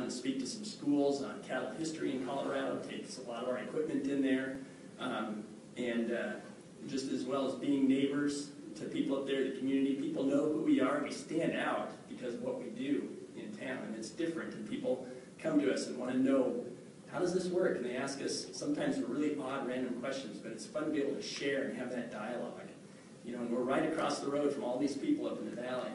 and speak to some schools on cattle history in Colorado, takes a lot of our equipment in there, and just as well as being neighbors to people up there in the community. People know who we are. We stand out because of what we do in town, and it's different, and people come to us and want to know, how does this work? And they ask us sometimes really odd, random questions, but it's fun to be able to share and have that dialogue. You know, and we're right across the road from all these people up in the valley.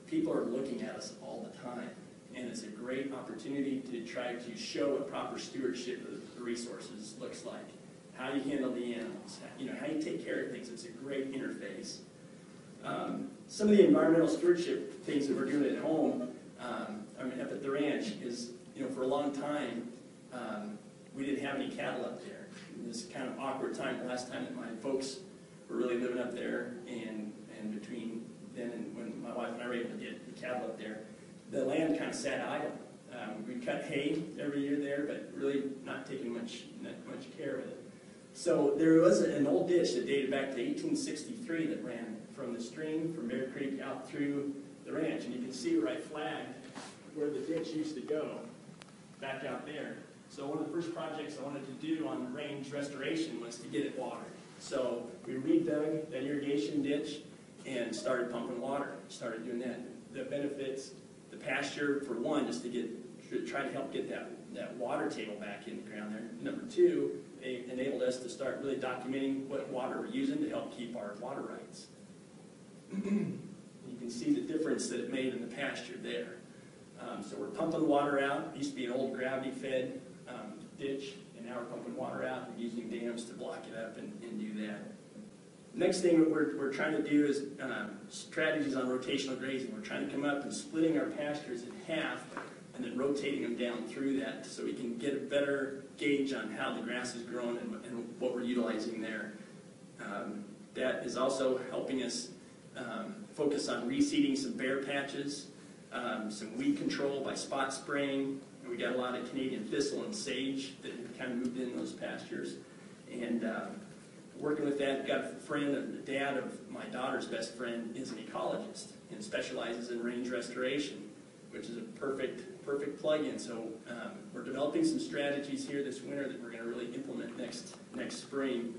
People are looking at us all the time, and it's a great opportunity to try to show what proper stewardship of the resources looks like, how you handle the animals, you know, how you take care of things. It's a great interface. Some of the environmental stewardship things that we're doing at home, I mean, up at the ranch is, you know, for a long time, we didn't have any cattle up there. It was kind of awkward time, the last time that my folks were really living up there, and between then and when my wife and I were able to get the cattle up there, the land kind of sat idle. We cut hay every year there, but really not taking much care of it. So there was an old ditch that dated back to 1863 that ran from the stream, from Bear Creek out through the ranch, and you can see where I flagged where the ditch used to go, back out there. So one of the first projects I wanted to do on range restoration was to get it watered. So we redug that irrigation ditch and started pumping water, started doing that. That benefits the pasture, for one, just to try to help get that water table back in the ground there. Number two, they enabled us to start really documenting what water we're using to help keep our water rights. You can see the difference that it made in the pasture there. So we're pumping water out. It used to be an old gravity-fed ditch, and now we're pumping water out and using dams to block it up and do that. Next thing that we're trying to do is strategies on rotational grazing. We're trying to come up and splitting our pastures in half and then rotating them down through that so we can get a better gauge on how the grass is growing and what we're utilizing there. That is also helping us focus on reseeding some bare patches, some weed control by spot spraying. We got a lot of Canadian thistle and sage that have kind of moved in those pastures. And working with that, got a friend, the dad of my daughter's best friend is an ecologist and specializes in range restoration, which is a perfect plug-in. So we're developing some strategies here this winter that we're going to really implement next spring.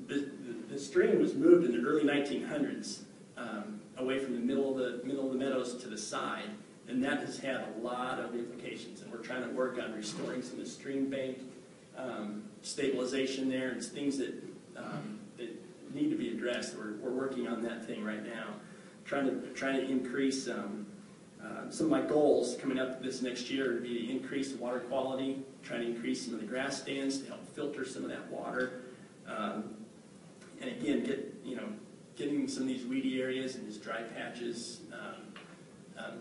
The stream was moved in the early 1900s away from the middle of the meadows to the side, and that has had a lot of implications. And we're trying to work on restoring some of the stream bank stabilization there. It's things that need to be addressed. We're working on that thing right now, trying to increase. Some of my goals coming up this next year would be to increase the water quality, trying to increase some of the grass stands to help filter some of that water, and again, getting some of these weedy areas and these dry patches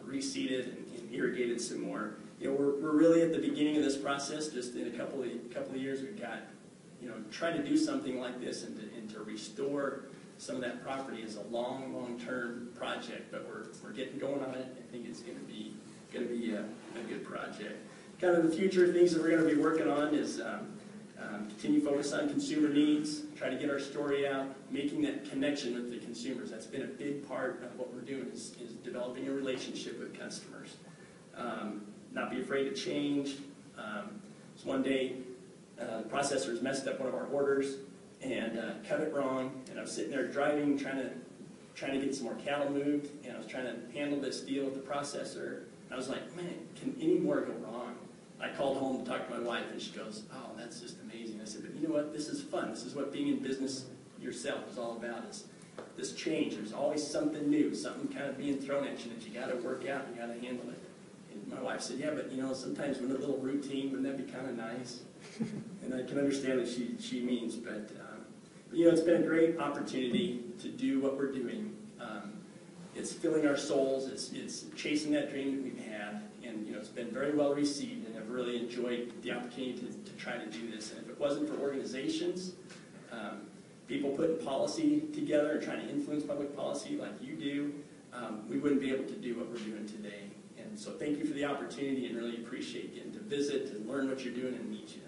reseeded and irrigated some more. You know, we're really at the beginning of this process. Just in a couple of years, we've got, try to do something like this and to restore some of that property is a long-term project, but we're getting going on it. I think it's going to be a good project. Kind of the future things that we're going to be working on is continue focus on consumer needs, try to get our story out, making that connection with the consumers. That's been a big part of what we're doing is developing a relationship with customers. Not be afraid to change. So one day, the processors messed up one of our orders and cut it wrong, and I was sitting there driving, trying to get some more cattle moved, and I was trying to handle this deal with the processor, and I was like, man, can any more go wrong? I called home to talk to my wife, and she goes, oh, that's just amazing. I said, but you know what, this is fun. This is what being in business yourself is all about, is this change. There's always something new, something kind of being thrown at you that you got to work out and you got to handle it. And my wife said, yeah, but sometimes when a little routine, wouldn't that be kind of nice? And I can understand what she means, but it's been a great opportunity to do what we're doing. It's filling our souls. It's chasing that dream that we've had, and it's been very well received. And I've really enjoyed the opportunity to try to do this. And if it wasn't for organizations, people putting policy together and trying to influence public policy like you do, we wouldn't be able to do what we're doing today. And so thank you for the opportunity, and really appreciate getting to visit and learn what you're doing and meet you.